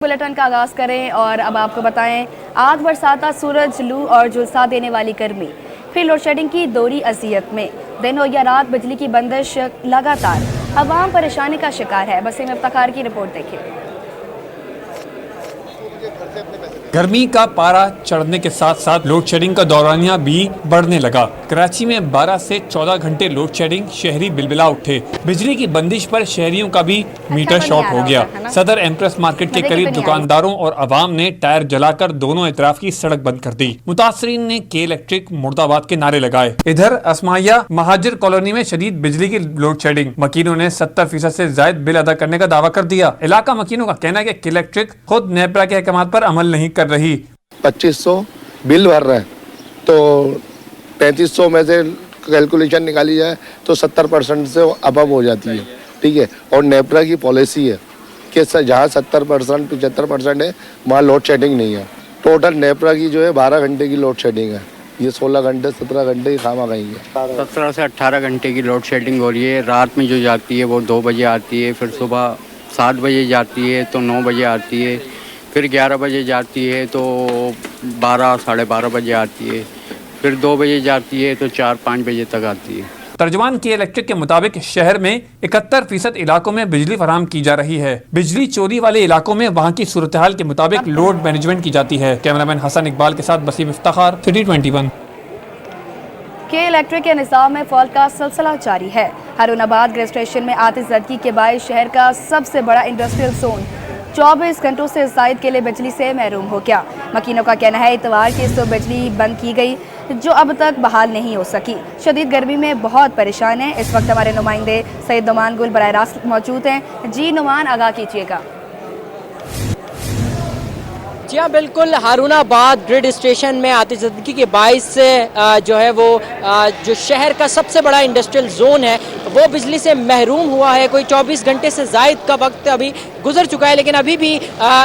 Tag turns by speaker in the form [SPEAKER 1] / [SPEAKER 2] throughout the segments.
[SPEAKER 1] Bulletin का आगाज करें और अब आपको बताएं, आग बरसाता सूरज, लू और झुलसा देने वाली गर्मी, फिर लोड शेडिंग की दोहरी अजियत में दिन हो या रात बिजली की बंदिश लगातार, अवाम परेशानी का शिकार है। वसीम इफ्तिखार की रिपोर्ट देखिए।
[SPEAKER 2] गर्मी का पारा चढ़ने के साथ साथ लोड शेडिंग का दौरानिया भी बढ़ने लगा। कराची में 12 से 14 घंटे लोड शेडिंग, शहरी बिलबिला उठे। बिजली की बंदिश पर शहरियों का भी मीटर शॉर्ट हो गया। सदर एम्प्रेस मार्केट के करीब दुकानदारों और आवाम ने टायर जलाकर दोनों इतराफ की सड़क बंद कर दी। मुतासरीन ने के इलेक्ट्रिक मुर्दाबाद के नारे लगाए। इधर असमाया महाजिर कॉलोनी में शदीद बिजली की लोड शेडिंग, मकीनों ने 70% से ज्यादा बिल अदा करने का दावा कर दिया। इलाका मकीनों का कहना है कि के इलेक्ट्रिक खुद नेपरा के अहकामात पर अमल नहीं कर रही।
[SPEAKER 3] 2500 बिल भर रहे हैं तो 3500 में से कैलकुलेशन निकाली जाए तो 70% से अबव हो जाती है। ठीक है, और नेपरा की पॉलिसी है कि जहाँ 70% 75% है वहाँ लोड शेडिंग नहीं है। टोटल नेपरा की जो है 12 घंटे की लोड शेडिंग है। ये 16 घंटे 17 घंटे की खामा गई है।
[SPEAKER 4] 17 से 18 घंटे की लोड शेडिंग हो रही है। रात में जो जाती है वो 2 बजे आती है, फिर सुबह 7 बजे जाती है तो 9 बजे आती है, फिर 11 बजे जाती है तो 12 साढ़े 12 बजे आती है, फिर 2 बजे जाती है तो 4-5 बजे तक आती है।
[SPEAKER 2] तर्जमान के इलेक्ट्रिक के मुताबिक शहर में 71% इलाकों में बिजली फराहम की जा रही है। बिजली चोरी वाले इलाकों में वहाँ की सूरत हाल के मुताबिक लोड मैनेजमेंट की जाती है। कैमरामैन हसन इकबाल के साथ वसीम इफ्तिखार, सिटी 21।
[SPEAKER 1] के इलेक्ट्रिक के निज़ाम में फॉल्ट का सिलसिला जारी है। हारूनाबाद ग्रेड स्टेशन में आतिशज़दगी के बायस शहर का सबसे बड़ा इंडस्ट्रियल जोन 24 घंटों से ज़ायद के लिए बिजली से महरूम हो गया। मकीनों का कहना है इतवार की सुबह बिजली बंद की गई जो अब तक बहाल नहीं हो सकी। शदीद गर्मी में बहुत परेशान है। इस वक्त हमारे नुमाइंदे सैयद नुमान गुल बराह रास्त मौजूद हैं। जी नुमान, आगाह कीजिएगा।
[SPEAKER 5] जी हाँ, बिल्कुल। हारूनाबाद ग्रिड स्टेशन में आतिशज़दगी के बाइस से जो है वो जो शहर का सबसे बड़ा इंडस्ट्रियल जोन है वो बिजली से महरूम हुआ है। कोई 24 घंटे से ज़ायद का वक्त अभी गुजर चुका है, लेकिन अभी भी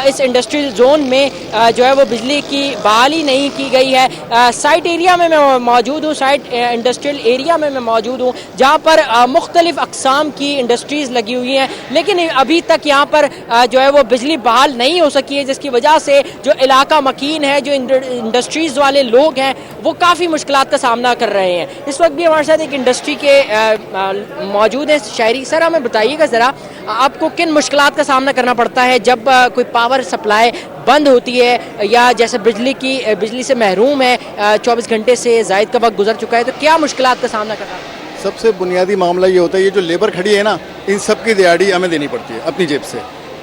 [SPEAKER 5] इस इंडस्ट्रियल जोन में जो है वो बिजली की बहाली नहीं की गई है। साइट एरिया में मैं मौजूद हूँ, साइट इंडस्ट्रियल एरिया में मैं मौजूद हूँ, जहाँ पर मुख्तलिफ अक़साम की इंडस्ट्रीज़ लगी हुई हैं, लेकिन अभी तक यहाँ पर जो है वो बिजली बहाल नहीं हो सकी है, जिसकी वजह से जो इलाका मकीन है, जो इंडस्ट्रीज़ वाले लोग हैं, वो काफ़ी मुश्किलात का सामना कर रहे हैं। इस वक्त भी हमारे साथ एक इंडस्ट्री के मौजूद है शहरी। सर, हमें बताइएगा ज़रा, आपको किन मुश्किलात का सामना करना पड़ता है जब कोई पावर सप्लाई बंद होती है या जैसे बिजली से महरूम है, 24 घंटे से ज़ायद का वक्त गुजर चुका है, तो क्या मुश्किलात का सामना करना पड़ता है?
[SPEAKER 6] सबसे बुनियादी मामला ये होता है, ये जो लेबर खड़ी है ना, इन सब की दिहाड़ी हमें देनी पड़ती है अपनी जेब से।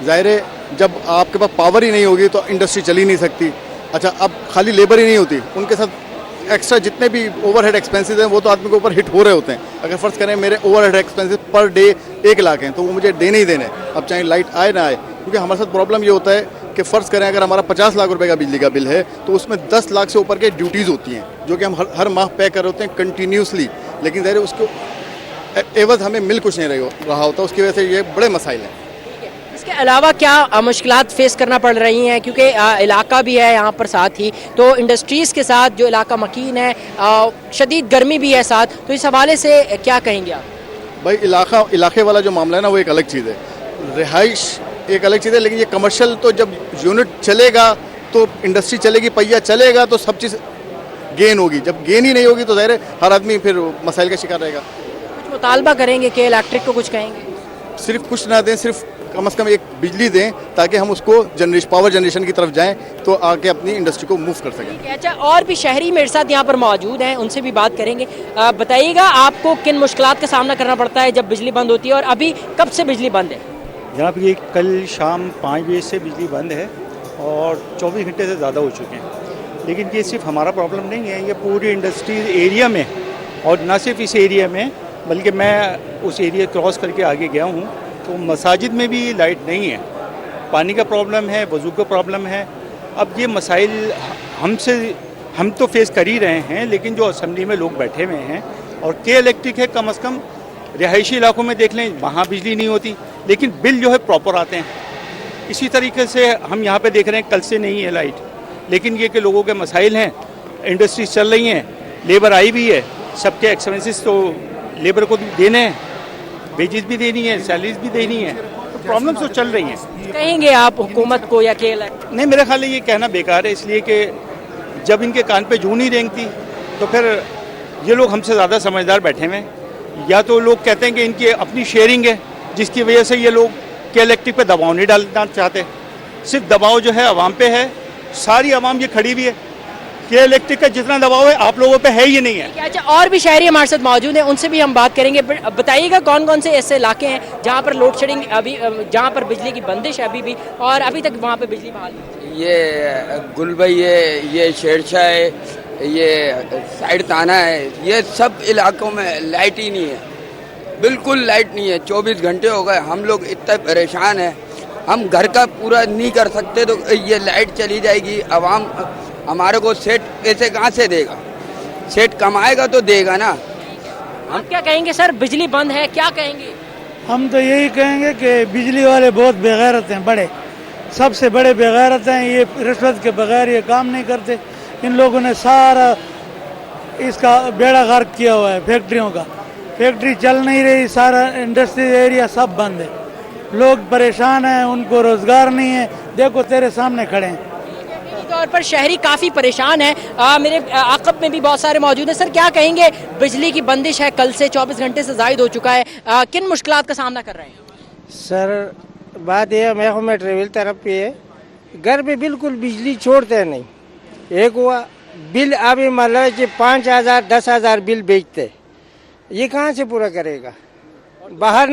[SPEAKER 6] ज़ाहिर है, जब आपके पास पावर ही नहीं होगी तो इंडस्ट्री चल ही नहीं सकती। अच्छा, अब खाली लेबर ही नहीं होती, उनके साथ एक्स्ट्रा जितने भी ओवरहेड एक्सपेंसेस हैं वो तो आदमी के ऊपर हिट हो रहे होते हैं। अगर फ़र्ज़ करें मेरे overhead expenses per day 1 lakh हैं तो वो मुझे देने ही देने, अब चाहे लाइट आए ना आए। क्योंकि हमारे साथ प्रॉब्लम ये होता है कि फ़र्ज़ करें अगर हमारा 50 लाख रुपए का बिजली का बिल है तो उसमें 10 लाख से ऊपर के ड्यूटीज़ होती हैं जो कि हम हर माह पे कर रहे होते हैं कंटिन्यूसली, लेकिन ज़ाहिर उसको एवज़ हमें मिल कुछ नहीं रहा होता। उसकी वजह से ये बड़े मसाइल हैं।
[SPEAKER 5] इसके अलावा क्या मुश्किलात फेस करना पड़ रही हैं, क्योंकि इलाका भी है यहाँ पर साथ ही, तो इंडस्ट्रीज़ के साथ जो इलाका मकीन है, शदीद गर्मी भी है साथ, तो इस हवाले से क्या कहेंगे आप?
[SPEAKER 6] भाई, इलाके वाला जो मामला है ना वो एक अलग चीज़ है, रिहाइश एक अलग चीज़ है, लेकिन ये कमर्शियल तो जब यूनिट चलेगा तो इंडस्ट्री चलेगी, पहिया चलेगा तो सब चीज़ गेन होगी। जब गेन ही नहीं होगी तो ज़ाहिर है हर आदमी फिर मसाइल का शिकार रहेगा।
[SPEAKER 5] कुछ मुतालबा करेंगे कि इलेक्ट्रिक को कुछ कहेंगे?
[SPEAKER 6] सिर्फ कुछ ना दें, सिर्फ कम से कम एक बिजली दें ताकि हम उसको पावर जनरेशन की तरफ जाएं तो आके अपनी इंडस्ट्री को मूव कर सकें।
[SPEAKER 5] अच्छा, और भी शहरी मेरे साथ यहाँ पर मौजूद हैं, उनसे भी बात करेंगे। बताइएगा, आपको किन मुश्किलात का सामना करना पड़ता है जब बिजली बंद होती है, और अभी कब से बिजली बंद है?
[SPEAKER 7] जनाब, ये कल शाम 5 बजे से बिजली बंद है और 24 घंटे से ज़्यादा हो चुके हैं। लेकिन ये सिर्फ हमारा प्रॉब्लम नहीं है, ये पूरी इंडस्ट्री एरिया में, और ना सिर्फ इस एरिया में बल्कि मैं उस एरिया क्रॉस करके आगे गया हूँ तो मसाजिद में भी लाइट नहीं है, पानी का प्रॉब्लम है, वज़ू का प्रॉब्लम है। अब ये मसाइल हम तो फेस कर ही रहे हैं, लेकिन जो असम्बली में लोग बैठे हुए हैं, और के इलेक्ट्रिक है, कम से कम रिहायशी इलाकों में देख लें, वहाँ बिजली नहीं होती लेकिन बिल जो है प्रॉपर आते हैं। इसी तरीके से हम यहाँ पे देख रहे हैं कल से नहीं है लाइट, लेकिन ये कि लोगों के मसाइल हैं, इंडस्ट्रीज चल रही हैं, लेबर आई भी है, सबके एक्सपेंसेस तो लेबर को भी देने हैं, वेजेस भी देनी है, सैलरीज भी देनी है, प्रॉब्लम्स तो चल रही हैं।
[SPEAKER 5] कहेंगे आप हुकूमत को या के इलेक्ट्रिक?
[SPEAKER 7] नहीं, मेरे ख्याल है ये कहना बेकार है, इसलिए कि जब इनके कान पे जूं नहीं रेंगती तो फिर ये लोग हमसे ज़्यादा समझदार बैठे हुए हैं। या तो लोग कहते हैं कि इनकी अपनी शेयरिंग है जिसकी वजह से ये लोग के इलेक्ट्रिक पे दबाव नहीं डालना चाहते। सिर्फ दबाव जो है आवाम पे है, सारी आवाम ये खड़ी हुई है। के इलेक्ट्रिक का जितना दबाव है आप लोगों पे है ही नहीं है।
[SPEAKER 5] अच्छा, और भी शहरी हमारे साथ मौजूद हैं, उनसे भी हम बात करेंगे। बताइएगा कौन कौन से ऐसे इलाके हैं जहाँ पर लोड शेडिंग अभी, जहाँ पर बिजली की बंदिश है अभी भी और अभी तक वहाँ पे बिजली बहाल नहीं?
[SPEAKER 8] ये गुलबई है, ये शेरशाह है, ये साइड ताना है, ये सब इलाकों में लाइट ही नहीं है, बिल्कुल लाइट नहीं है। 24 घंटे हो गए, हम लोग इतना परेशान हैं, हम घर का पूरा नहीं कर सकते तो ये लाइट चली जाएगी। आवाम हमारे को सेठ पैसे कहाँ से देगा? सेठ कमाएगा तो देगा ना।
[SPEAKER 5] हम क्या कहेंगे सर, बिजली बंद है, क्या कहेंगे?
[SPEAKER 9] हम तो यही कहेंगे कि बिजली वाले बहुत बेगैरत हैं, बड़े सबसे बड़े बेगैरत हैं। ये रिश्वत के बगैर ये काम नहीं करते। इन लोगों ने सारा इसका बेड़ा गर्क किया हुआ है फैक्ट्रियों का। फैक्ट्री चल नहीं रही, सारा इंडस्ट्रियल एरिया सब बंद है। लोग परेशान हैं, उनको रोजगार नहीं है। देखो तेरे सामने खड़े हैं।
[SPEAKER 5] तौर पर शहरी काफ़ी परेशान है। मेरे आकब में भी बहुत सारे मौजूद हैं। सर क्या कहेंगे, बिजली की बंदिश है, कल से 24 घंटे से ज़ायद हो चुका है, किन मुश्किलात का सामना कर रहे हैं?
[SPEAKER 10] सर बात यह मैं ट्रेवल तरफ पे है, घर पे बिल्कुल बिजली छोड़ते नहीं। एक हुआ बिल अभी मतलब कि 5,000 10,000 बिल बेचते, ये कहाँ से पूरा करेगा? बाहर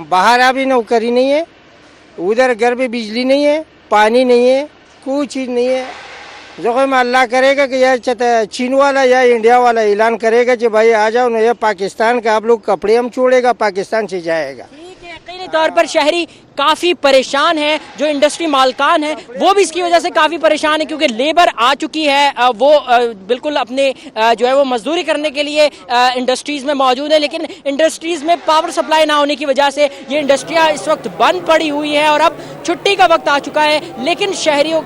[SPEAKER 10] बाहर अभी नौकरी नहीं है, उधर घर पे बिजली नहीं है, पानी नहीं है, कोई चीज़ नहीं है। जो मैं अल्लाह करेगा कि यार चीन वाला या इंडिया वाला ऐलान करेगा कि भाई आ जाओ ना, ये पाकिस्तान का आप लोग कपड़े हम छोड़ेगा, पाकिस्तान से जाएगा।
[SPEAKER 5] यकीनी तौर पर शहरी काफ़ी परेशान है। जो इंडस्ट्री मालकान है वो भी इसकी वजह से काफ़ी परेशान है, क्योंकि लेबर आ चुकी है, वो बिल्कुल अपने जो है वो मजदूरी करने के लिए इंडस्ट्रीज़ में मौजूद है, लेकिन इंडस्ट्रीज़ में पावर सप्लाई ना होने की वजह से ये इंडस्ट्रियाँ इस वक्त बंद पड़ी हुई है और अब छुट्टी का वक्त आ चुका है। लेकिन शहरियों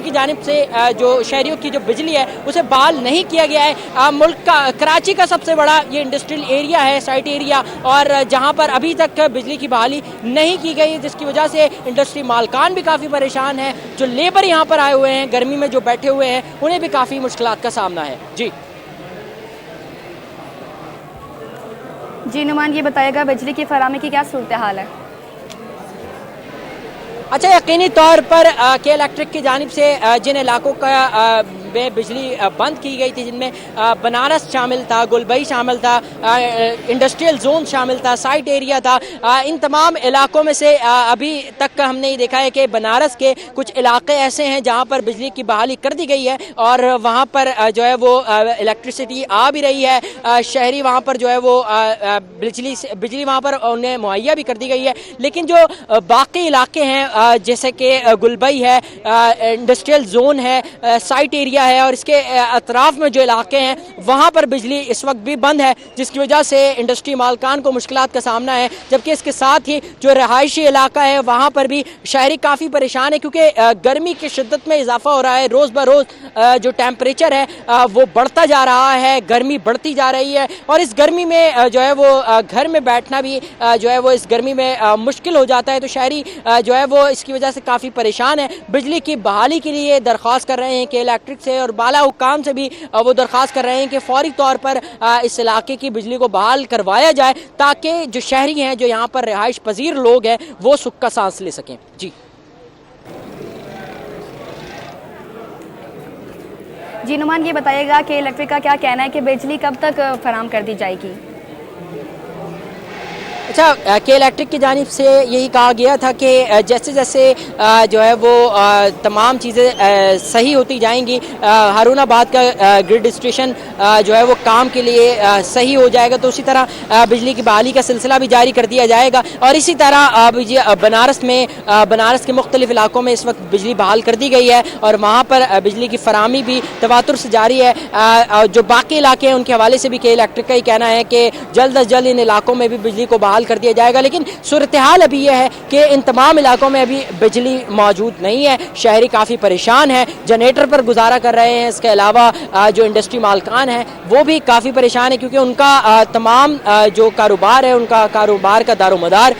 [SPEAKER 5] की जानिब से जो शहरियों की जो बिजली है उसे बहाल नहीं किया गया है। मुल्क का कराची का सबसे बड़ा ये इंडस्ट्रियल एरिया है, साइट एरिया, और जहाँ पर अभी तक बिजली की बहाली नहीं की गई, जिसकी वजह से इंडस्ट्री मालकान भी काफ़ी परेशान है। जो लेबर यहाँ पर आए हुए हैं, गर्मी में जो बैठे हुए हैं, उन्हें भी काफ़ी मुश्किलात का सामना है।
[SPEAKER 1] जी नुमान, ये बताएगा बिजली की फराहमी की क्या सूरत हाल है?
[SPEAKER 5] अच्छा, यकीनी तौर पर के इलेक्ट्रिक की जानिब से जिन इलाकों का में बिजली बंद की गई थी, जिनमें बनारस शामिल था, गुलबई शामिल था, इंडस्ट्रियल जोन शामिल था, साइट एरिया था, इन तमाम इलाकों में से अभी तक हमने ये देखा है कि बनारस के कुछ इलाके ऐसे हैं जहां पर बिजली की बहाली कर दी गई है और वहां पर जो है वो इलेक्ट्रिसिटी आ भी रही है। शहरी वहां पर जो है वो बिजली वहां पर उन्हें मुहैया भी कर दी गई है। लेकिन जो बाकी इलाके हैं जैसे कि गुलबई है, इंडस्ट्रियल जोन है, साइट एरिया है और इसके अतराफ में जो इलाके हैं वहाँ पर बिजली इस वक्त भी बंद है, जिसकी वजह से इंडस्ट्री मालकान को मुश्किलात का सामना है। जबकि इसके साथ ही जो रहायशी इलाका है वहाँ पर भी शहरी काफ़ी परेशान है, क्योंकि गर्मी की शिद्दत में इजाफा हो रहा है। रोज़ ब रोज़ जो टेम्परेचर है वो बढ़ता जा रहा है, गर्मी बढ़ती जा रही है और इस गर्मी में जो है वो घर में बैठना भी जो है वो इस गर्मी में मुश्किल हो जाता है। तो शहरी जो है वो इसकी वजह से काफ़ी परेशान है। बिजली की बहाली के लिए दरख्वास्त कर रहे हैं कि इलेक्ट्रिक से और बाला हुकाम से भी वो दरख्वास्त कर रहे हैं कि फौरी तौर पर इस इलाके की बिजली को बहाल करवाया जाए, ताकि जो शहरी हैं, जो यहाँ पर रिहाइश पजीर लोग हैं, वो सुख का सांस ले सकें।
[SPEAKER 1] जी नुमान, ये बताइएगा कि इलेक्ट्रिक का क्या कहना है कि बिजली कब तक फराहम कर दी जाएगी?
[SPEAKER 5] अच्छा, के इलेक्ट्रिक की जानिब से यही कहा गया था कि जैसे जैसे जो है वो तमाम चीज़ें सही होती जाएंगी, हारूनाबाद का ग्रिड स्टेशन जो है वो काम के लिए सही हो जाएगा, तो उसी तरह बिजली की बहाली का सिलसिला भी जारी कर दिया जाएगा। और इसी तरह बनारस के मुख्तलिफ इलाकों में इस वक्त बिजली बहाल कर दी गई है और वहाँ पर बिजली की फराहमी भी तवातुर से जारी है। जो बाकी इलाके हैं उनके हवाले से भी के इलेक्ट्रिक का ही कहना है कि जल्द अज जल्द इन इलाकों में भी बिजली को बहाल बहाल कर दिया जाएगा। लेकिन सूरत हाल अभी यह है कि इन तमाम इलाकों में अभी बिजली मौजूद नहीं है। शहरी काफ़ी परेशान है, जनरेटर पर गुजारा कर रहे हैं। इसके अलावा जो इंडस्ट्री मालकान हैं वो भी काफ़ी परेशान है, क्योंकि उनका तमाम जो कारोबार है, उनका कारोबार का दारोमदार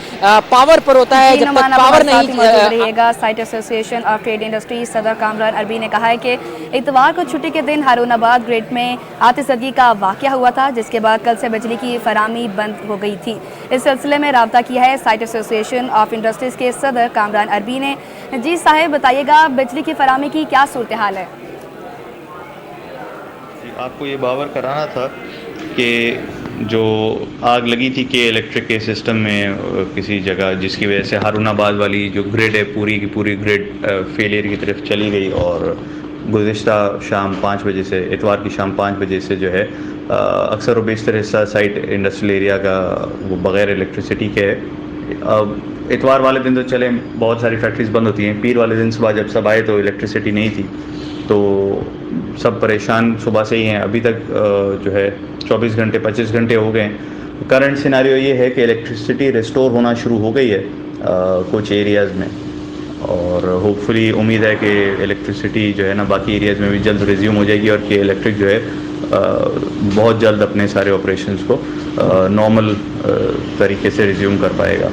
[SPEAKER 5] पावर पर होता है। जब तक पावर नहीं
[SPEAKER 1] रहेगा। Site association of trade industry सदर कामरान अरबी ने कहा है कि इतवार को छुट्टी के दिन हारूनाबाद ग्रिड में आतिशबाजी का वाकया हुआ था, जिसके बाद कल से बिजली की फराहमी बंद हो गई थी। इस सिलसिले में राब्ता किया है साइट एसोसिएशन ऑफ इंडस्ट्रीज के सदर कामरान अरबी ने। जी साहिब, बताइएगा बिजली की फराहमी की क्या सूरत हाल है?
[SPEAKER 11] आपको ये बावर कराना था कि जो आग लगी थी के इलेक्ट्रिक के सिस्टम में किसी जगह, जिसकी वजह से हारूनाबाद वाली जो ग्रिड है पूरी की पूरी ग्रिड फेलियर की तरफ चली गई और गुज़िश्ता शाम 5 बजे से, इतवार की शाम 5 बजे से जो है अक्सर व बेशतर हिस्सा साइट इंडस्ट्रियल एरिया का वो बग़ैर इलेक्ट्रिसिटी के है। अब इतवार वाले दिन तो चले बहुत सारी फैक्ट्रीज बंद होती हैं, पीर वाले दिन सुबह जब सब आए तो इलेक्ट्रिसिटी नहीं थी, तो सब परेशान सुबह से ही हैं। अभी तक जो है 24 घंटे 25 घंटे हो गए हैं। करंट सिनारियो ये है कि इलेक्ट्रिसिटी रिस्टोर होना शुरू हो गई है कुछ एरियाज़ में, और होपफुली उम्मीद है कि इलेक्ट्रिसिटी जो है ना बाकी एरियाज़ में भी जल्द रिज्यूम हो जाएगी और कि इलेक्ट्रिक जो है बहुत जल्द अपने सारे ऑपरेशंस को नॉर्मल तरीके से रिज्यूम कर पाएगा।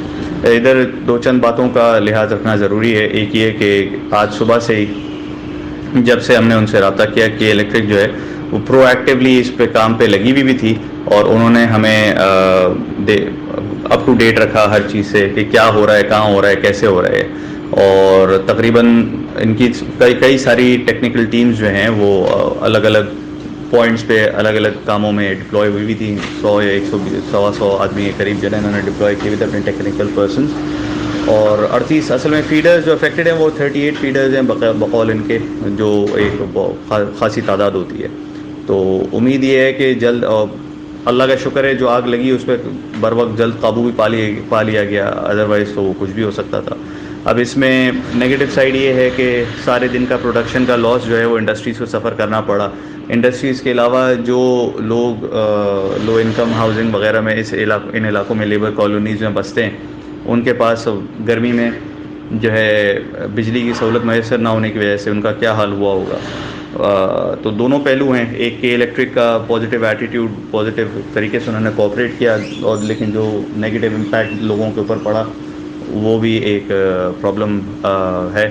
[SPEAKER 11] इधर दो चंद बातों का लिहाज रखना ज़रूरी है। एक ये कि आज सुबह से ही जब से हमने उनसे रब्ता किया कि इलेक्ट्रिक जो है वो प्रोएक्टिवली इस पे काम पे लगी हुई भी थी और उन्होंने हमें अप टू डेट रखा हर चीज़ से कि क्या हो रहा है, कहाँ हो रहा है, कैसे हो रहा है। और तकरीबन इनकी कई सारी टेक्निकल टीम्स जो हैं वो अलग अलग पॉइंट्स पे अलग अलग कामों में डिप्लॉय हुई थी। 100 या 100 आदमी के करीब जो है इन्होंने डिप्लॉय किए हुए थे अपने टेक्निकल पर्सन। और 38 असल में फीडर्स जो अफेक्टेड हैं वो 38 फीडर्स हैं बकौल इनके, जो एक खासी तादाद होती है। तो उम्मीद ये है कि जल्द, अल्लाह का शुक्र है जो आग लगी उस पर बर वक्त जल्द काबू भी पा लिया गया, अदरवाइज़ तो कुछ भी हो सकता था। अब इसमें नेगेटिव साइड ये है कि सारे दिन का प्रोडक्शन का लॉस जो है वो इंडस्ट्रीज़ को सफ़र करना पड़ा। इंडस्ट्रीज़ के अलावा जो लोग लो इनकम हाउसिंग वगैरह में इन इलाकों में लेबर कॉलोनीज़ में बसते हैं, उनके पास गर्मी में जो है बिजली की सहूलत मैसर ना होने की वजह से उनका क्या हाल हुआ होगा। तो दोनों पहलू हैं। एक के इलेक्ट्रिक का पॉजिटिव एटीट्यूड, पॉजिटिव तरीके से उन्होंने कोऑपरेट किया, और लेकिन जो नेगेटिव इम्पैक्ट लोगों के ऊपर पड़ा वो भी एक प्रॉब्लम है।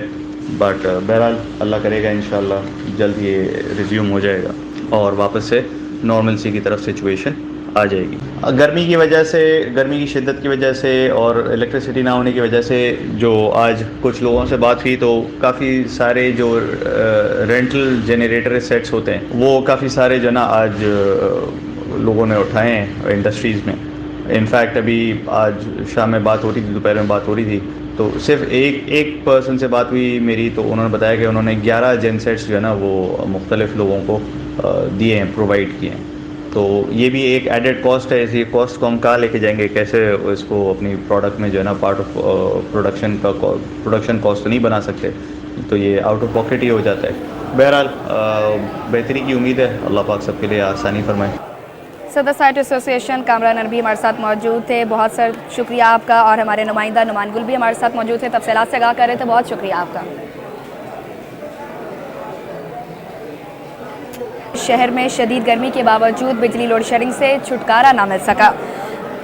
[SPEAKER 11] बट बहरहाल अल्लाह करेगा इंशाल्लाह जल्द ये रिज्यूम हो जाएगा और वापस से नॉर्मल सी की तरफ सिचुएशन आ जाएगी। गर्मी की वजह से, गर्मी की शिद्दत की वजह से और इलेक्ट्रिसिटी ना होने की वजह से जो आज कुछ लोगों से बात हुई तो काफ़ी सारे जो रेंटल जनरेटर सेट्स होते हैं वो काफ़ी सारे जो ना आज लोगों ने उठाए हैं इंडस्ट्रीज़ में। इनफैक्ट अभी आज शाम में बात हो रही थी, दोपहर में बात हो रही थी, तो सिर्फ एक पर्सन से बात हुई मेरी, तो उन्होंने बताया कि उन्होंने 11 जेनसेट्स जो है ना वो मुख्तलिफ लोगों को दिए हैं, प्रोवाइड किए हैं। तो ये भी एक एडेड कॉस्ट है। इसी कॉस्ट को हम कहाँ लेके जाएंगे, कैसे इसको अपनी प्रोडक्ट में जो है ना पार्ट ऑफ प्रोडक्शन कॉस्ट तो नहीं बना सकते, तो ये आउट ऑफ पॉकेट ही हो जाता है। बहरहाल बेहतरी की उम्मीद है, अल्लाह पाक सबके लिए आसानी फरमाए।
[SPEAKER 1] सदर साइट एसोसिएशन कामरान अरबी हमारे साथ मौजूद थे, बहुत सर शुक्रिया आपका। और हमारे नुमाइंदा नुमान गुल भी हमारे साथ मौजूद थे, तफसीलात से आगाह कर रहे थे, बहुत शुक्रिया आपका। शहर में शदीद गर्मी के बावजूद बिजली लोड शेडिंग से छुटकारा ना मिल सका।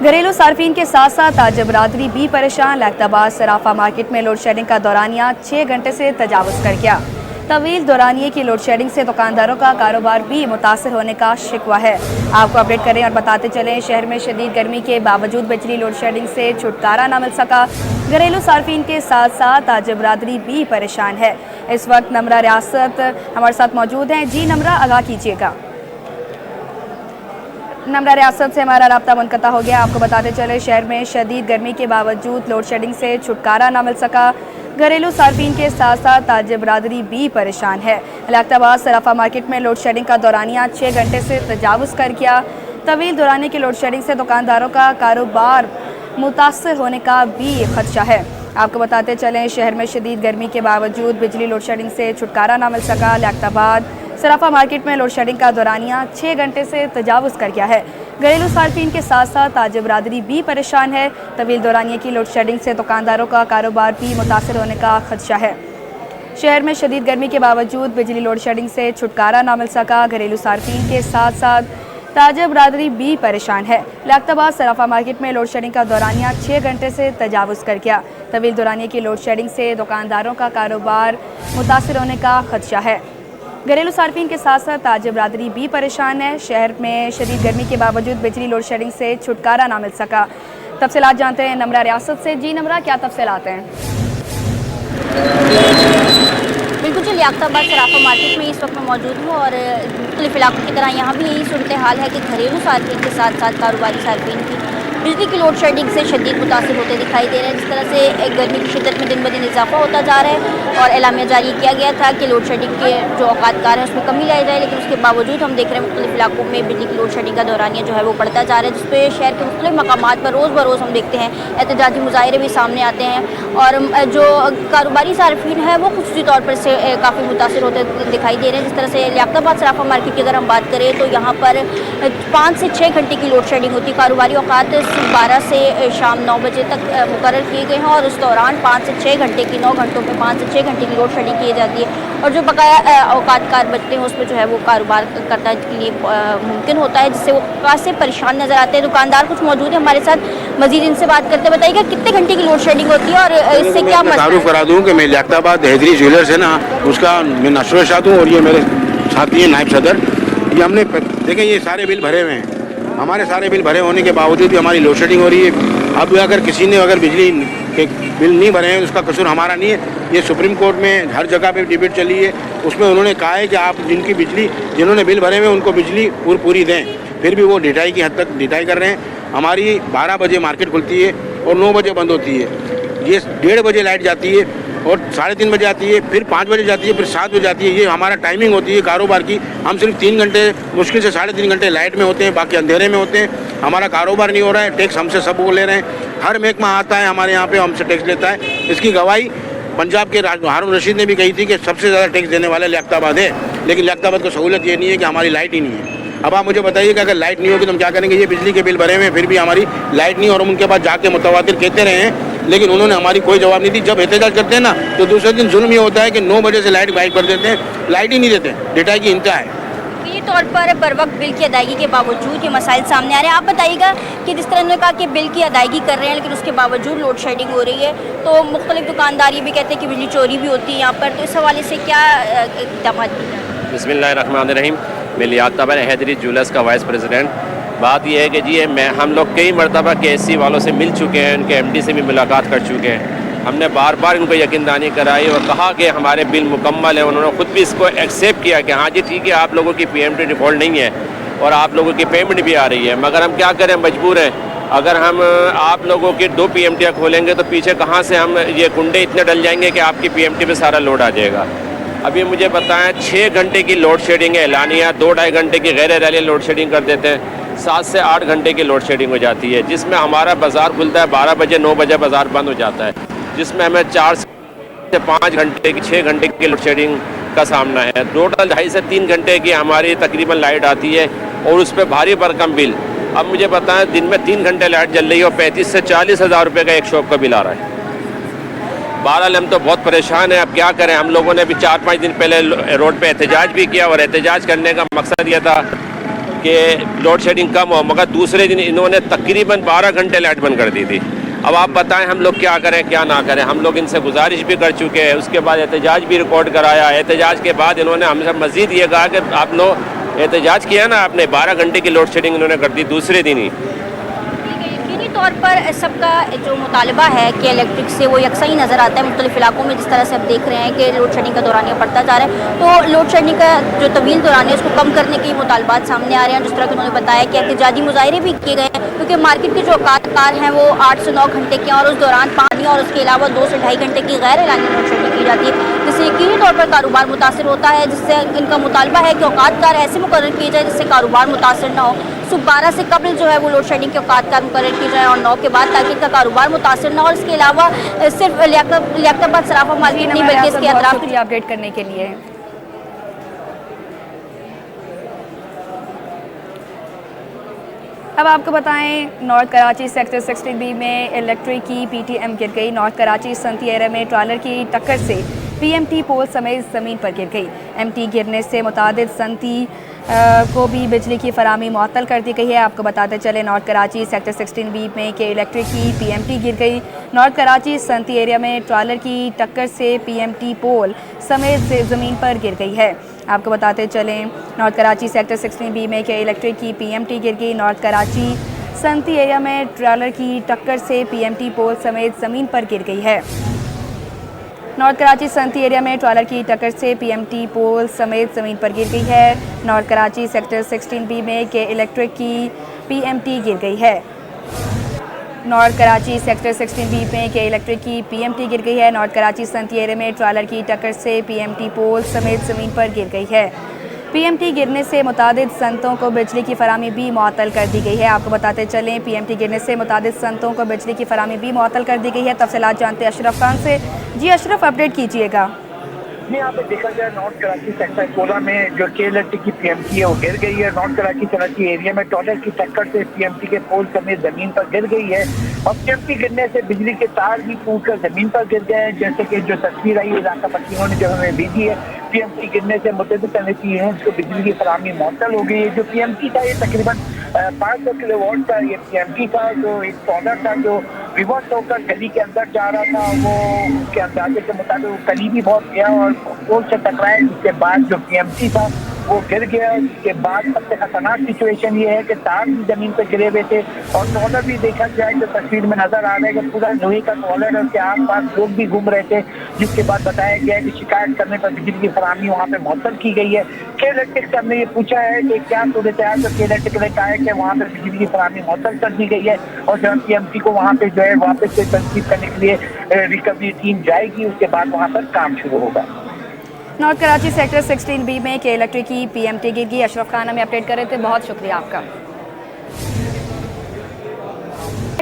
[SPEAKER 1] घरेलू सार्फिन के साथ साथ ताजिर बरादरी भी परेशान। लैक्ताबाद सराफा मार्केट में लोड शेडिंग का दौरानिया 6 घंटे से तजावुज़ कर गया। तवील दौरानिये की लोड शेडिंग से दुकानदारों का कारोबार भी मुतासर होने का शिकवा है। आपको अपडेट करें और बताते चलें, शहर में शदीद गर्मी के बावजूद बिजली लोड शेडिंग से छुटकारा ना मिल सका। घरेलू सार्फिन के साथ साथ ताजिर बरादरी भी परेशान है। इस वक्त नमरा रियासत हमारे साथ मौजूद हैं। जी नमरा, आगाह कीजिएगा। नमरा रियासत से हमारा राब्ता मुनक़ता हो गया। आपको बताते चले, शहर में शदीद गर्मी के बावजूद लोड शेडिंग से छुटकारा ना मिल सका। घरेलू सार्फिन के साथ साथ ताजिर बरादरी भी परेशान है। लैक्ताबाद सराफा मार्केट में लोड शेडिंग का दौरानिया 6 घंटे से तजावुज़ कर गया। तवील दौरानिये की लोड शेडिंग से दुकानदारों का कारोबार मुतासर होने का भी खदशा है। आपको बताते चलें, शहर में शदीद गर्मी के बावजूद बिजली लोड शेडिंग से छुटकारा ना मिल सका। लैक्ताबाद सराफा मार्केट में लोड शेडिंग का दौरानिया 6 घंटे से तजावुज़ कर गया है। घरेलू सार्फिन के साथ साथ ताजिर बरादरी भी परेशान है। तवील दौरानिया की लोड शेडिंग से दुकानदारों का कारोबार भी मुतासर होने का खदशा है। शहर में शदीद गर्मी के बावजूद बिजली लोड शेडिंग से छुटकारा ना मिल सका। घरेलू सार्फिन के साथ साथ ताजिर बरादरी भी परेशान है। लियाकताबाद सराफा मार्केट में लोड शेडिंग का दौरानिया 6 घंटे से तजावुज़ कर गया। तवील दौरानिया की लोड शेडिंग से दुकानदारों का कारोबार मुतासर होने का खदशा है। घरेलू सार्फिन के साथ साथ ताजिर बरादरी भी परेशान है। शहर में शदीद गर्मी के बावजूद बिजली लोड शेडिंग से छुटकारा ना मिल सका। तफसीलात जानते हैं नमरा रियासत से। जी नमरा, क्या तफसीलात हैं?
[SPEAKER 12] बिल्कुल जी, लियाकताबाद सराफा मार्केट में इस वक्त मैं मौजूद हूँ और मुख्तलिफ इलाकों की तरह यहाँ भी यही सूरत हाल है कि घरेलू सार्फिन के साथ साथ कारोबारी सार्फिन की बिजली की लोड शेडिंग से शदीद मुतासिर होते दिखाई दे रहे हैं। जिस तरह से गर्मी की शिद्दत में दिन ब दिन इजाफा होता जा रहा है और एलामिया जारी किया गया था कि लोड शेडिंग के जो औकात कार है उसमें कमी लाई जाए, लेकिन उसके बावजूद हम देख रहे हैं मुख्तलिफ इलाकों में बिजली की लोड शेडिंग का दौरानिया जो है वो बढ़ता जा रहा है, जिस पर शहर के मुख्तलिफ मकामात पर रोज़ बरोज़ हम देखते हैं एहतजाजी मुजाहरे भी सामने आते हैं और जो कारोबारी सार्फिन है वो खुसूसी तौर पर से काफ़ी मुतासिर होते दिखाई दे रहे हैं। जिस तरह से लियाकताबाद सराफा मार्केट की अगर हम बात करें तो यहाँ पर 5 से 6 घंटे की लोड शेडिंग होती है। कारोबारी औकात 12 से शाम 9 बजे तक मुकर्रर किए गए हैं और उस दौरान 5 से 6 घंटे की 9 घंटों में 5 से 6 घंटे की लोड शेडिंग की जाती है और जो बकाया औकात कार बचते हैं उसमें जो है वो कारोबार करना के लिए मुमकिन होता है, जिससे वो काफ़ी परेशान नज़र आते हैं। दुकानदार कुछ मौजूद है हमारे साथ, मजीद इनसे बात करते हैं। बताइएगा कितने घंटे की लोड शेडिंग होती है और इससे क्या
[SPEAKER 13] तारुफ करा दूँ कि मैं लियाकताबाद हैदरी ज्वेलर्स है ना, उसका मैं नशर शाद हूँ और ये मेरे साथी हैं नायब सदर। ये हमने देखें ये सारे बिल भरे हुए हैं, हमारे सारे बिल भरे होने के बावजूद भी हमारी लोड शेडिंग हो रही है। अब अगर किसी ने अगर बिजली के बिल नहीं भरे हैं उसका कसूर हमारा नहीं है, ये सुप्रीम कोर्ट में हर जगह पे डिबेट चली है। उसमें उन्होंने कहा है कि आप जिन्होंने बिल भरे हुए उनको बिजली पूरी दें, फिर भी वो ढिठाई की हद तक ढिठाई कर रहे हैं। हमारी 12 बजे मार्केट खुलती है और 9 बजे बंद होती है। ये 1:30 बजे लाइट जाती है और 3:30 बजे आती है, फिर 5 बजे जाती है, फिर 7 बजे जाती है। ये हमारा टाइमिंग होती है कारोबार की। हम सिर्फ 3 घंटे मुश्किल से 3.5 घंटे लाइट में होते हैं, बाकी अंधेरे में होते हैं। हमारा कारोबार नहीं हो रहा है, टैक्स हमसे सब वो ले रहे हैं। हर महकमा आता है हमारे यहाँ पे हमसे टैक्स लेता है। इसकी गवाही पंजाब के हारून रशीद ने भी कही थी कि सबसे ज़्यादा टैक्स देने वाला लियाकताबाद है, लेकिन लियाकताबाद को सहूलत ये नहीं है कि हमारी लाइट ही नहीं है। अब आप मुझे बताइए कि अगर लाइट नहीं होगी तो हम क्या करेंगे? ये बिजली के बिल भरे हुए फिर भी हमारी लाइट नहीं, और हम उनके पास जाके मुतवातिर कहते रहे हैं, लेकिन उन्होंने हमारी कोई जवाब नहीं दी। जब एहतजाज करते हैं ना तो दूसरे दिन जुल्म ये होता है कि 9 बजे से लाइट गायब कर देते हैं, लाइट ही नहीं देते। डेटा की इंतहा है।
[SPEAKER 12] तौर पर वक्त बिल की अदायगी के बावजूद ये मसाइल सामने आ रहे हैं। आप बताइएगा कि जिस तरह उन्होंने कहा कि बिल की अदायगी कर रहे हैं लेकिन उसके बावजूद लोड शेडिंग हो रही है, तो मुख्तलिफ दुकानदार ये भी कहते हैं कि बिजली चोरी भी होती है यहाँ पर, तो इस हवाले से क्या इक़दाम किए जाए?
[SPEAKER 14] बिस्मिल्लाहिर्रहमानिर्रहीम। मैं लियाकताबाद हैदरी ज्वेलर्स का वाइस प्रेसिडेंट। बात यह है कि जी हम लोग कई मरतबा KSC वालों से मिल चुके हैं, उनके MD से भी मुलाकात कर चुके हैं। हमने बार बार उनको यकीनदानी कराई और कहा कि हमारे बिल मुकम्मल है। उन्होंने ख़ुद भी इसको एक्सेप्ट किया कि हाँ जी ठीक है, आप लोगों की PMT डिफ़ॉल्ट नहीं है और आप लोगों की पेमेंट भी आ रही है, मगर हम क्या करें, मजबूर हैं। अगर हम आप लोगों की 2 PMT खोलेंगे तो पीछे कहाँ से हम ये कुंडे इतने डल जाएंगे कि आपकी PMT पे सारा लोड आ जाएगा। अभी मुझे बताएं 6 घंटे की लोड शेडिंग है एलानिया, 2-2.5 घंटे की गैर एलानिया लोड शेडिंग कर देते हैं, 7 से 8 घंटे की लोड शेडिंग हो जाती है, जिसमें हमारा बाज़ार खुलता है 12 बजे 9 बजे बाज़ार बंद हो जाता है, जिसमें हमें 4 से 5 घंटे की 6 घंटे की लोड शेडिंग का सामना है। टोटल 2.5 से 3 घंटे की हमारी तकरीबन लाइट आती है और उस पर भारी भरकम बिल। अब मुझे बताएं दिन में 3 घंटे लाइट जल रही है और 35 से 40 हज़ार रुपये का एक शॉप का बिल आ रहा है। बहरहाल हम तो बहुत परेशान हैं। अब क्या करें, हम लोगों ने भी 4-5 दिन पहले रोड पे एहतजाज भी किया और एहतजाज करने का मकसद ये था कि लोड शेडिंग कम हो, मगर दूसरे दिन इन्होंने तकरीबन 12 घंटे लाइट बंद कर दी थी। अब आप बताएं हम लोग क्या करें क्या ना करें। हम लोग इनसे गुजारिश भी कर चुके हैं, उसके बाद एहतजाज भी रिकॉर्ड कराया। एहतजाज के बाद इन्होंने हमसे मज़ीद ये कहा कि आप लोग एहतजाज किया ना आपने, 12 घंटे की लोड शेडिंग इन्होंने कर दी दूसरे दिन ही।
[SPEAKER 12] तौर पर सबका जो मुतालबा है कि इलेक्ट्रिक से वो यकसा ही नज़र आता है मुख्तलिफ इलाकों में। जिस तरह से अब देख रहे हैं कि लोड शेडिंग का दौरानिया बढ़ता जा रहा है, तो लोड शेडिंग का जो तवील दौरानिया उसको कम करने के मुतालबात सामने आ रहे हैं। जिस तरह के उन्होंने बताया कि एहतजाजी मुजाहरे भी किए गए हैं, क्योंकि मार्केट के जो औकात कार हैं वो 8 से 9 घंटे के हैं और उस दौरान पानी और उसके अलावा 2 से 2.5 घंटे की गैर एलानी लोड शेडिंग की जाती है, जिससे यकीनी तौर पर कारोबार मुतासर होता है। जिससे इनका मुतालबा है कि औकात कार ऐसे मुकर्रर किए जाए जिससे कारोबार मुतासर ना हो। सुबह 12 से कबल जो है वो लोड शेडिंग के औकात कार मुकर्रर की जाए और 9 के बाद, ताकि इनका कारोबार मुतासर ना हो। और इसके अलावा सिर्फ लियाकताबाद सराफा मार्केट नहीं बल्कि इसके अतराफ
[SPEAKER 1] अपडेट करने के लिए अब आपको बताएं, नॉर्थ कराची सेक्टर 16B में इलेक्ट्रिक की PTM गिर गई। नॉर्थ कराची संती एरिया में ट्रॉलर की टक्कर से PMT पोल समेत ज़मीन पर गिर गई। MT गिरने से मुतादिद संती को भी बिजली की फरामी मुअत्तल कर दी गई है। आपको बताते चले, नॉर्थ कराची सेक्टर 16B में के इलेक्ट्रिक की PMT गिर गई। नॉर्थ कराची संती एरिया में ट्रॉलर की टक्कर से PMT पोल समेत ज़मीन पर गिर गई है। आपको बताते चलें, नॉर्थ कराची सेक्टर 16B में के इलेक्ट्रिक की PMT गिर गई। नॉर्थ कराची संती एरिया में ट्रॉलर की टक्कर से PMT पोल समेत ज़मीन पर गिर गई है। नॉर्थ कराची संती एरिया में ट्रॉलर की टक्कर से PMT पोल समेत ज़मीन पर गिर गई है। नॉर्थ कराची सेक्टर 16B में के इलेक्ट्रिक की PMT गिर गई है। नॉर्थ कराची सेक्टर 16B में के इलेक्ट्रिक की PMT गिर गई है। नॉर्थ कराची संती एरिया में ट्रॉलर की टक्कर से PMT पोल समेत ज़मीन पर गिर गई है। PMT गिरने से मुतादिद संतों को बिजली की फरामी भी मुअत्तल कर दी गई है। आपको बताते चलें, PMT गिरने से मुतादिद संतों को बिजली की फरामी भी मुअत्तल कर दी गई है। तफसीलात जानते हैं अशरफ खान से। जी अशरफ, अपडेट कीजिएगा।
[SPEAKER 15] जी, यहाँ पे देखा जाए नॉर्थ कराची सेक्टर 16 में जो के इलेक्ट्रिक की PMT है वो गिर गई है। नॉर्थ कराची कराची एरिया में ट्रॉलर की टक्कर से PMT के पोल समेत जमीन पर गिर गई है और PMT गिरने से बिजली के तार भी टूटकर जमीन पर गिर गए हैं। जैसे कि जो तस्वीर आई इलाका पट्टियों ने जो हमें भेजी है, PMT गिरने से मुतअद्दिद एनर्जी है उसको बिजली की फरामी मुअत्तल हो गई है। जो PMT था ये तकरीबन 500 किलोवाट का ये PMT था, जो एक ट्रॉलर था जो रिवर्स होकर गली के अंदर जा रहा था। वो उसके अंदाजे के मुताबिक वो गली भी बहुत गया और पोल से टकराया, जिसके बाद जो PMT था वो गिर गया। इसके बाद सबसे खतरनाक सिचुएशन ये है कि तार भी जमीन पर गिरे हुए थे और ट्रॉलर भी देखा जाए तो तस्वीर में नजर आ रहा है कि पूरा लोहे का ट्रॉलर है, उसके आस पास लोग भी घूम रहे थे। जिसके बाद बताया गया है कि शिकायत करने पर बिजली की फराहमी वहाँ पे मुअत्तल की गई है। के इलेक्ट्रिक से हमने ये पूछा है कि क्या सूरत है, तो के इलेक्ट्रिक ने कहा है कि वहाँ पे बिजली की फराहमी मुअत्तल कर दी गई है और जब PMT को वहाँ पे जो है वापस से तनसीब करने के लिए रिकवरी टीम जाएगी, उसके बाद वहाँ पर काम शुरू होगा।
[SPEAKER 1] नॉर्थ कराची सेक्टर 16B में के इलेक्ट्रिक की PMT गिर गई। अशरफ खान हमें अपडेट कर रहे थे, बहुत शुक्रिया आपका।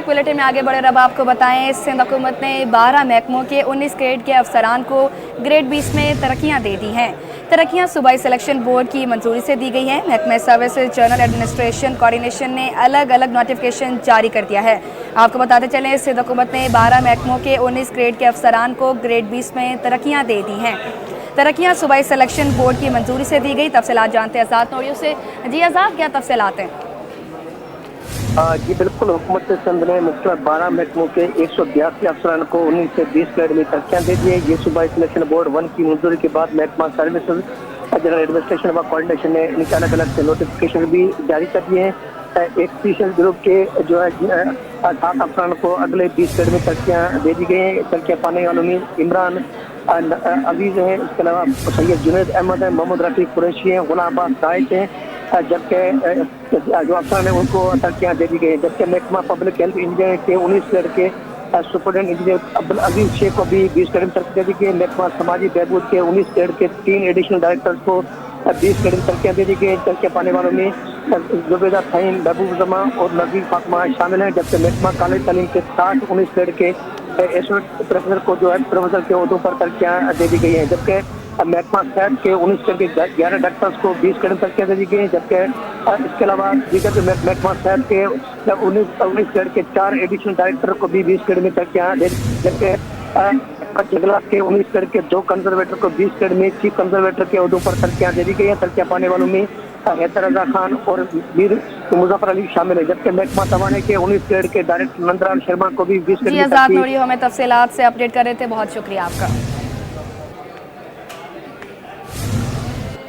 [SPEAKER 1] बुलेटिन में आगे बढ़े, अब आपको बताएं, सिंध हुकूमत ने 12 महकमों के 19 ग्रेड के अफसरान को ग्रेड 20 में तरक्कियां दे दी हैं। तरक्कियां सूबाई सिलेक्शन बोर्ड की मंजूरी से दी गई हैं। महकमा सर्विसेज जनरल एडमिनिस्ट्रेशन कोऑर्डिनेशन ने अलग अलग नोटिफिकेशन जारी कर दिया है। आपको बताते चलें, सिंध हुकूमत ने 12 महकमों के 19 ग्रेड के अफसरान को ग्रेड 20 में तरक्कियां दे दी हैं। तरक्कियां सूबाई सिलेक्शन बोर्ड की मंजूरी से दी गई। तफसीलात जानते हैं आज़ाद नोरियो से। जी आज़ाद, क्या तफसीलात हैं?
[SPEAKER 16] जी बिल्कुल, हुकूमत सिंध ने मुख्तलिफ 12 महकमों के 182 अफसरान को 19 से 20 ग्रेड में तरक्कियाँ दे दी है। ये सूबाई सिलेक्शन बोर्ड 1 की मंजूरी के बाद महकमा सर्विसेज जनरल एडमिनिस्ट्रेशन व कोऑर्डिनेशन ने इनके अलग अलग से नोटिफिकेशन भी जारी कर दिए हैं। एक स्पेशल ग्रुप के जो है 7 अफसरान को अगले 20 ग्रेड में तरक्कियाँ दे दी गई हैं। तरक्कियाँ पाने वालों में इमरान अजीज़ हैं, इसके अलावा सैयद जुनैद अहमद है, मोहम्मद रफ़ीक कुरैशी हैं, गुलाम अब्बास दाइश हैं, जबकि जो अफसरान हैं उनको तरक्कियाँ दे दी गई हैं। जबकि महकमा पब्लिक हेल्थ इंजीनियर के 19 ग्रेड के सुपरडेंट इंजीनियर अब्दुल अजीज शेख को भी 20 ग्रेड में तरक्की दे दी गई है। महकमा समाजी बहबूद के 19 ग्रेड के 3 एडिशनल डायरेक्टर्स को 20 ग्रेड में तरक्कियाँ दे दी गई। तरक्कियाँ पाने वालों में जुबैदा फहीम, महबूब जमा और नज़ीर फातिमा शामिल हैं। जबकि महकमा कॉलेज तालीम के 60 19 ग्रेड के एसोसिएट प्रोफेसर को जो है प्रोफेसर के ओहदों पर तरक्कियाँ दे दी गई हैं। जबकि महकमा सेहत के 19 ग्रेड के 11 डॉक्टर्स को 20 ग्रेड में तरक्कियाँ दे दी गई हैं। जबकि इसके अलावा दीगर महकमा सेहत के 19 ग्रेड के 4 एडिशनल डायरेक्टर को भी 20 ग्रेड में तरक्कियाँ दे दी। जबकि जंगलात के 19 ग्रेड के 2 कंजर्वेटर को 20 ग्रेड में चीफ कंजर्वेटर के ओहदों पर तरक्कियाँ दे दी गई हैं। तरक्कियाँ पाने वालों में हैदर रजा खान और मीर मुजफ्फर अली शामिल है। जबकि महकमा तवाने के 19 ग्रेड के डायरेक्टर नंदलाल शर्मा को भी 20 ग्रेड में
[SPEAKER 1] आज़ाद नोरियो हमें तफसीलात से अपडेट कर रहे थे, बहुत शुक्रिया आपका।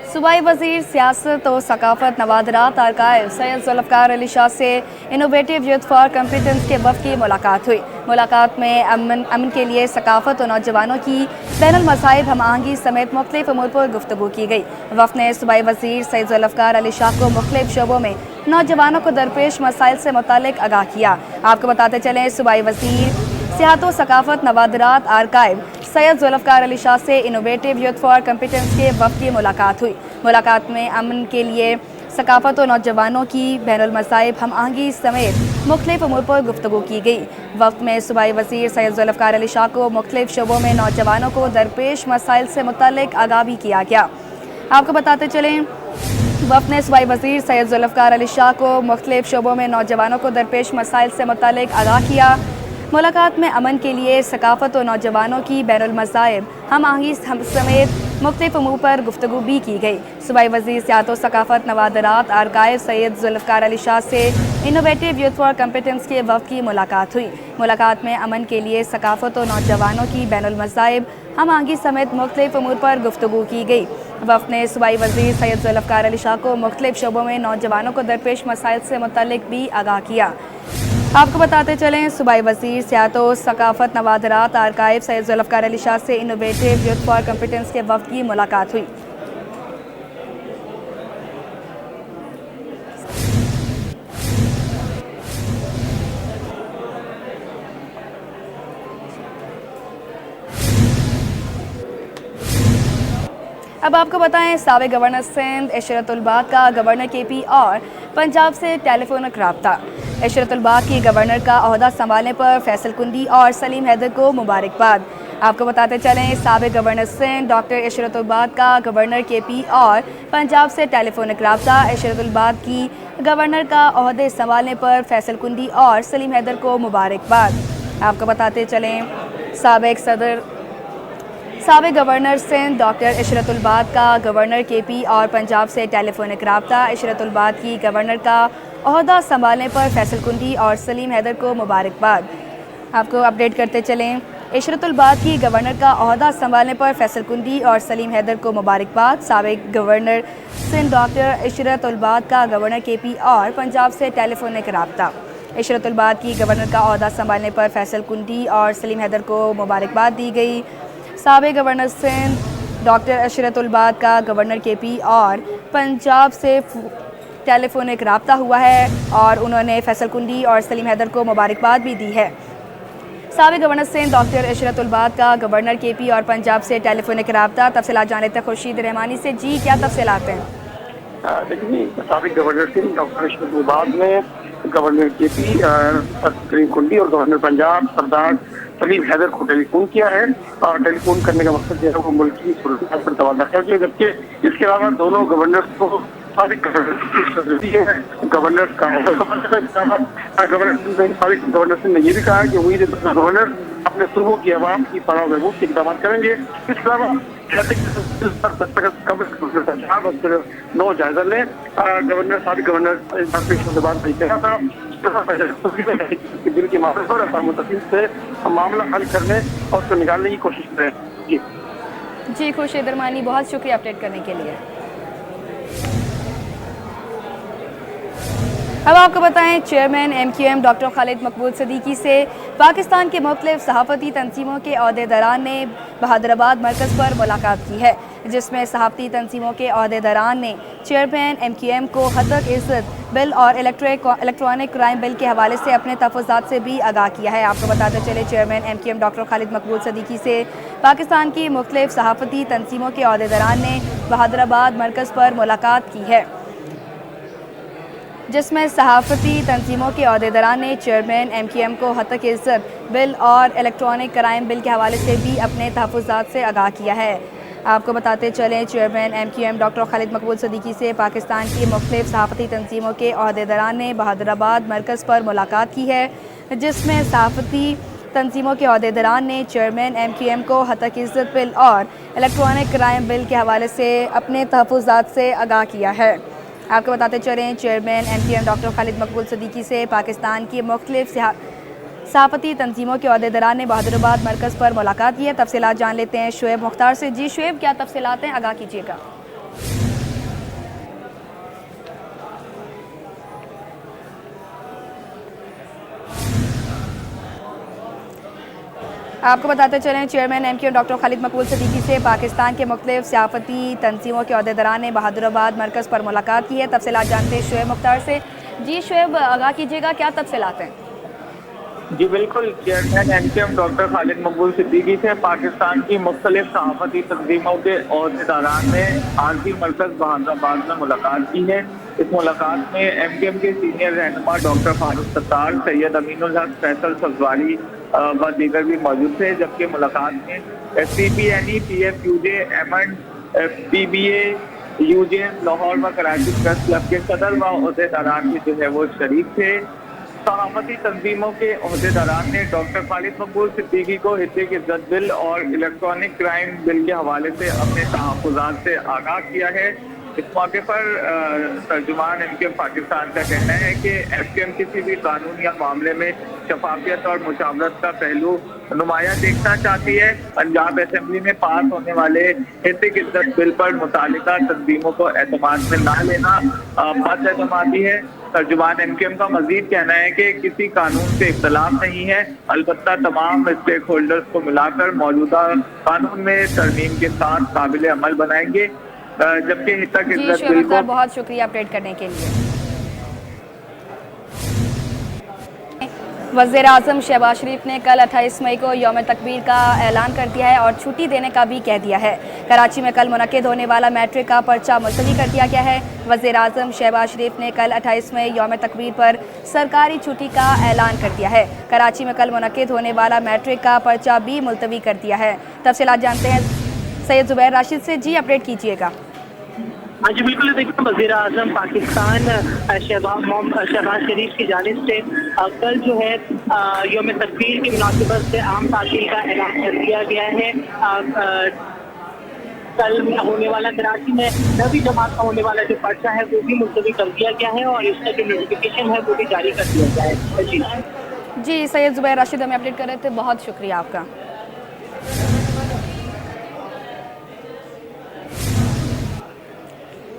[SPEAKER 1] सूबाई वज़ीर सियासत और सकाफत नवादरात आर्काइव सैयद जुल्फ़िकार अली शाह से इनोवेटिव यूथ फॉर कॉम्पिटेंस के वफ़द की मुलाकात हुई। मुलाकात में अमन के लिए सकाफत और नौजवानों की बैनुल मसाइब हम आहंगी समेत मुख्तलिफ अमूर पर गुफ्तगू की गई। वफ़द ने सूबाई वज़ीर सैयद जुल्फ़िकार अली शाह को मुख्तलिफ शोबों में नौजवानों को दरपेश मसाइल से मुतालिक आगाह किया। आपको बताते चलें, सूबाई वज़ीर सियाहत व सकाफत नवादरात आर्काइव सैयद जुल्फ़िकार अली शाह से इनोवेटिव यूथ फॉर कॉम्पिटेंस के वफ़द की मुलाकात हुई। मुलाकात में अमन के लिए सकाफत और नौजवानों की बैनुल मसाइब हम आहंगी समेत मुख्तलिफ अमूर पर गुफ्तगू की गई। वक्त में सूबाई वज़ीर सैयद जुल्फ़िकार अली शाह को मुख्तलिफ शोबों में नौजवानों को दरपेश मसाइल से मुतालिक आगाह भी किया गया। आपको बताते चलें, वफ़द ने सूबाई वज़ीर सैयद जुल्फ़िकार अली शाह को मुख्तलिफ शोबों में नौजवानों को दरपेश मसाइल से मुतालिक आगाह किया। मुलाकात में अमन के लिए सकाफ़त और नौजवानों की बैनुल मज़ाहिब हम आहंगी समेत मुख्तलिफ अमूर पर गुफ्तगू भी की गई। सूबाई वज़ीर सियाहत व सकाफ़त नवादरात आर्काइव सैयद जुल्फ़िकार अली शाह से इनोवेटिव यूथ फॉर कॉम्पिटेंस के वफ़द की मुलाकात हुई। मुलाकात में अमन के लिए सकाफ़त और नौजवानों की बैनुल मज़ाहिब हम आहंगी समेत मुख्तलिफ अमूर पर गुफ्तगू की गई। वफ़द ने सूबाई वज़ीर सैयद जुल्फ़िकार अली शाह को मुख्तलिफ शोबों में नौजवानों को दरपेश मसाइल से मुतालिक भी आगाह किया। आपको बताते चलें, सूबाई वज़ीर सियाहत व सकाफ़त नवादरात आर्काइव सैयद जुल्फ़िकार अली शाह से इनोवेटिव यूथ फॉर कॉम्पिटेंस के वफ़द की मुलाकात हुई। अब आपको बताएं, साबिक़ गवर्नर सिंध इशरतुल बाक़ का गवर्नर KP और पंजाब से टेलीफोनिक रब्ता। इशरतुल बाक़ की गवर्नर का ओहदा संभालने पर फैसल कुंडी और सलीम हैदर को मुबारकबाद। आपको बताते चलें, साबिक़ गवर्नर सिंध डॉक्टर इशरतुल बाक़ का गवर्नर KP और पंजाब से टेलीफोनिक रब्ता। इशरतुल बाक़ की गवर्नर का ओहदे संभालने पर फैसल कुंडी और सलीम हैदर को मुबारकबाद। आपको बताते चलें, साबिक़ गवर्नर सिंध डॉक्टर इशरतुल बाक़ का गवर्नर KP और पंजाब से टेलीफोनिक रब्ता। इशरतुल बाक़ की गवर्नर का ओहदा संभालने पर फैसल कुंडी और सलीम हैदर को मुबारकबाद। आपको अपडेट करते चलें, इशरतुल बाक़ की गवर्नर का ओहदा संभालने पर फैसल कुंडी और सलीम हैदर को मुबारकबाद। साबिक़ गवर्नर सिंध डॉक्टर इशरतुल बाक़ का गवर्नर KP और पंजाब से टेलीफोनिक रब्ता। इशरतुल बाक़ की गवर्नर का ओहदा संभालने पर फैसल कुंडी और सलीम हैदर को मुबारकबाद दी गई। साबिक़ गवर्नर सिंध डॉक्टर इशरतुल बाक़ का गवर्नर KP और पंजाब से टेलीफोनिक रब्ता हुआ है और उन्होंने फैसल कुंडी और सलीम हैदर को मुबारकबाद भी दी है। साबिक़ गवर्नर सिंध डॉक्टर इशरतुल बाक़ का गवर्नर KP और पंजाब से टेलीफोनिक रब्ता। तफसीलात जान लेते हैं खुर्शीद रहमानी से। जी, क्या तफसीलात हैं?
[SPEAKER 17] देखिए, साबिक़ गवर्नर सिंध डॉक्टर इशरतुल बाक़ ने गवर्नर KP सलीम कुंडी और गवर्नर पंजाब सरदार सलीम हैदर को टेलीफोन किया है और टेलीफोन करने का मकसद जो है वो मुल्क की सुरक्षा पर तवज्जो है। जबकि इसके अलावा दोनों गवर्नर को गवर्नर का गवर्नर सिंह ने ये भी कहा है कि उम्मीद है गवर्नर अपने सूबों की आवाम की फलाह महबूब के इक़दाम करेंगे। इसके अलावा नौ जायजा लें। गवर्नर साबिक़ गवर्नर कहा था बिल के मामले पर मुतसिल से मामला हल करने और उसको निकालने की कोशिश करें।
[SPEAKER 1] जी खुर्शीद रहमानी, बहुत शुक्रिया अपडेट करने के लिए। अब आपको बताएं, चेयरमैन MQM डॉक्टर खालिद मकबूल सदीकी से पाकिस्तान के मुख्तलिफ सहाफ़ती तंजीमों के अहदेदारान ने बहादुराबाद मरकज़ पर मुलाकात की है, जिसमें सहाफ़ती तंजीमों के अहदेदारान ने चेयरमैन MQM को हतक इज़्ज़त बिल और इलेक्ट्रॉनिक क्राइम बिल के हवाले से अपने तहफ़्फ़ुज़ात से भी आगाह किया है। आपको बताते चले, चेयरमैन MQM डॉक्टर खालिद मकबूल सदीकी से पाकिस्तान की मुख्तलिफ सहाफ़ती तंजीमों के अहदेदारान ने बहादुराबाद मरकज़ पर मुलाकात की है, जिसमें सहाफ़ती तंजीमों के अहदेदारान ने चेयरमैन MQM को हतक इज़्ज़त बिल और इलेक्ट्रॉनिक क्राइम बिल के हवाले से भी अपने तहफ़्फ़ुज़ात से आगाह किया है। आपको बताते चलें, चेयरमैन MQM डॉक्टर खालिद मकबूल सदीकी से पाकिस्तान की मुख्तलिफ सहाफ़ती तंजीमों के अहदेदारान ने बहादुराबाद मरकज़ पर मुलाकात की है, जिसमें सहाफ़ती तंजीमों के अहदेदारान ने चेयरमैन MQM को हतक इज़्ज़त बिल और इलेक्ट्रॉनिक क्राइम बिल के हवाले से अपने तहफ़्फ़ुज़ात से आगाह किया है। आपको बताते चलें, चेयरमैन MQM डॉक्टर खालिद मकबूल सदीकी से पाकिस्तान की मुख्तलिफ सहाफ़ती तंजीमों के अहदेदारान ने बहादुराबाद मरकज़ पर मुलाकात की है। तफसीलात जान लेते हैं शुएब मुख्तार से। जी शुएब, क्या तफसीलात हैं, आगाह कीजिएगा। आपको बताते चलें, चेयरमैन MQM डॉक्टर खालिद मकबूल सदीकी से पाकिस्तान के मुख्तलिफ सहाफ़ती तंजीमों के अहदेदारान ने बहादुराबाद मरकज़ पर मुलाकात की है। तफसीलात जानते हैं शुएब मुख्तार से। जी शुएब, आगाह कीजिएगा, क्या तफसीलात हैं?
[SPEAKER 18] जी बिल्कुल, चेयरमैन MQM डॉक्टर खालिद मकबूल सिद्दीकी से पाकिस्तान की मुख्तलिफ सहाफ़ती तंजीमों के अहदेदारान ने आरजी मरकज़ बहादुराबाद में मुलाकात की है। इस मुलाकात में MQM के सीनियर रहनुमा डॉक्टर फारूक सत्तार, सैयद अमीनुल हक, फैसल सब्ज़वारी व दीगर भी मौजूद थे। जबकि मुलाकात में PPNE, PFUJ, MN, PBA, यूजेएम Lahore व कराची प्रेस क्लब के सदर व अहदेदारान भी जो है वो शरीक थे। सहाफती तंजीमों के अहदेदारान ने डॉक्टर खालिद मकबूल सिद्दीकी को हिस्से की इज्जत बिल और इलेक्ट्रॉनिक क्राइम बिल के हवाले से अपने तहफ़्फ़ुज़ात से आगाह किया है। इस मौके पर तर्जुमान एमकेएम पाकिस्तान का कहना है कि एमकेएम किसी भी कानून या मामले में शफाफियत और मुशावरत का पहलू नुमाया देखना चाहती है। पंजाब असेंबली में पास होने वाले हिस्से की इज्जत बिल पर मुतालिका तंजीमों को एतमाद में ना लेना बदअहतमादी है। तर्जुमान एमकेएम का मजीद कहना है कि किसी कानून से इख्तलाफ नहीं है, अलबत्ता तमाम स्टेक होल्डर्स को मिलाकर मौजूदा कानून में तरमीम के साथ काबिल अमल बनाएंगे। जबकि हिस्सा की इज्जत बिल को
[SPEAKER 1] बहुत शुक्रिया अपडेट करने के लिए। वज़ीर आज़म शहबाज शरीफ ने कल 28 मई को यौम तकबीर का ऐलान कर दिया है और छुट्टी देने का भी कह दिया है। कराची में कल मुनक्किद होने वाला मैट्रिक का पर्चा मुलतवी कर दिया गया है। वज़ीर आज़म शहबाज शरीफ ने कल 28 मई यौम तकबीर पर सरकारी छुट्टी का ऐलान कर दिया है। कराची में कल मुनक्किद होने वाला मैट्रिक का पर्चा भी मुलतवी कर दिया है। तफसीलात जानते हैं सैयद ज़ुबैर राशिद से। जी अपडेट कीजिएगा।
[SPEAKER 19] हाँ जी बिल्कुल, देखिए वज़ीर आज़म पाकिस्तान शहबाज शरीफ की जानिब से कल जो है यौम तकबीर की मुनासिबत से आम तातील का ऐलान कर दिया गया है। कल होने वाला कराची में 9वीं जमात का होने वाला जो पर्चा है वो भी मुलतवी कर दिया गया है और इसका जो नोटिफिकेशन है वो भी जारी कर दिया गया है।
[SPEAKER 1] जी सैयद ज़ुबैर राशिद हमें अपडेट कर रहे थे, बहुत शुक्रिया आपका।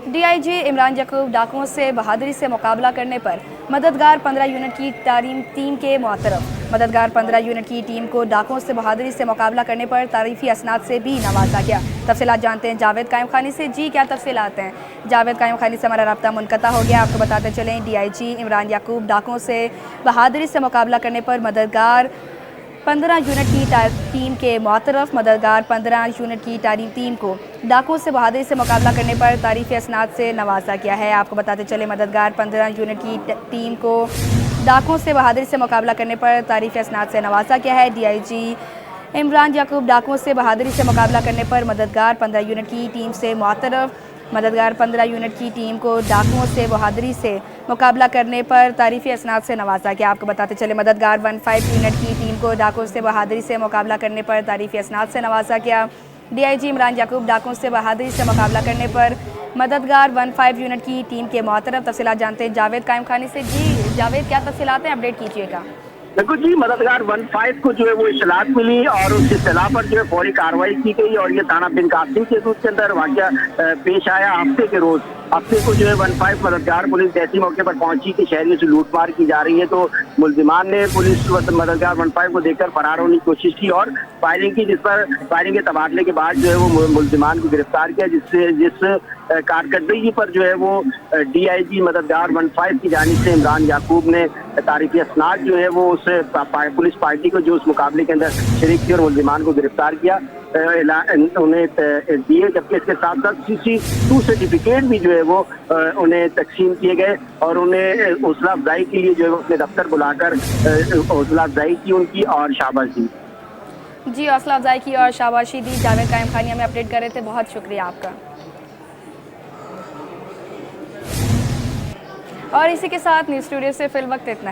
[SPEAKER 1] डीआईजी इमरान याकूब डाकुओं से बहादुरी से मुकाबला करने पर मददगार 15 यूनिट की तालीम टीम के मुअत्तरफ। मददगार 15 यूनिट की टीम को डाकुओं से बहादुरी से मुकाबला करने पर तारीफी असनाद से भी नवाजा गया। तफसीलात जानते हैं जावेद कायम खानी से। जी क्या तफसीलात हैं? जावेद कायम खानी से हमारा रब्ता मुनक़ता हो गया। आपको बताते चलें डीआईजी इमरान याकूब डाकुओं से बहादुरी से मुकाबला करने पर मददगार 15 यूनिट की टीम के मुअत्तरफ। मददगार 15 यूनिट की तालीम टीम को डाकुओं से बहादुरी से मुकाबला करने पर तारीफ़ी असनाद से नवाजा गया है। आपको बताते चले मददगार 15 यूनिट की टीम को डाकुओं से बहादुरी से मुकाबला करने पर तारीफ़ी असनाद से नवाजा गया है। डीआईजी इमरान याकूब डाकुओं से बहादुरी से मुकाबला करने पर मददगार 15 यूनिट की टीम से मुअत्तरफ। मददगार 15 यूनिट की टीम को डाकुओं से बहादुरी से मुकाबला करने पर तारीफ़ी असनाद से नवाजा गया। आपको बताते चले मददगार 15 यूनिट की टीम को डाकुओं से बहादुरी से मुकाबला करने पर तारीफ़ी असनाद से नवाजा गया। डीआईजी इमरान याकूब डाकुओं से बहादुरी से मुकाबला करने पर मददगार 15 यूनिट की टीम के मुअत्तरफ। तफसीलात जानते हैं जावेद कायम खानी से। जी जावेद क्या तफसीलात हैं, अपडेट कीजिएगा।
[SPEAKER 19] देखो जी, मददगार 15 को जो है वो इत्तलात मिली और उस इत्तला पर जो है फौरी कार्रवाई की गई और ये थाना बिन कासिम के दूध के अंदर वाक़या पेश आया। हफ्ते को जो है 15 मददगार पुलिस ऐसी मौके पर पहुंची कि शहरियों से लूटमार की जा रही है, तो मुलजिमान ने पुलिस मददगार 15 को देखकर फरार होने की कोशिश की और फायरिंग की, जिस पर फायरिंग के तबादले के बाद जो है वो मुलजिमान को गिरफ्तार किया, जिस कारकर्दगी पर जो है वो डीआईजी मददगार 15 की जानिब से इमरान याकूब ने तारीफी असनाद जो है वो उस पुलिस पार्टी को जो उस मुकाबले के अंदर शरीक थी और मुलजिमान को गिरफ्तार किया उन्हें दिए। जबकि इसके साथ साथ CC2 सर्टिफिकेट भी जो है वो उन्हें तकसीम किए गए और उन्हें हौसला अफजाई के लिए जो है वो अपने दफ्तर बुलाकर हौसला अफजाई की उनकी और शाबाशी दी।
[SPEAKER 1] जी हौसला अफजाई की और शाबाशी दी। जावेद कायम खानी हमें अपडेट कर रहे थे, बहुत शुक्रिया आपका। और इसी के साथ न्यूज़ स्टूडियो से फिल वक्त इतना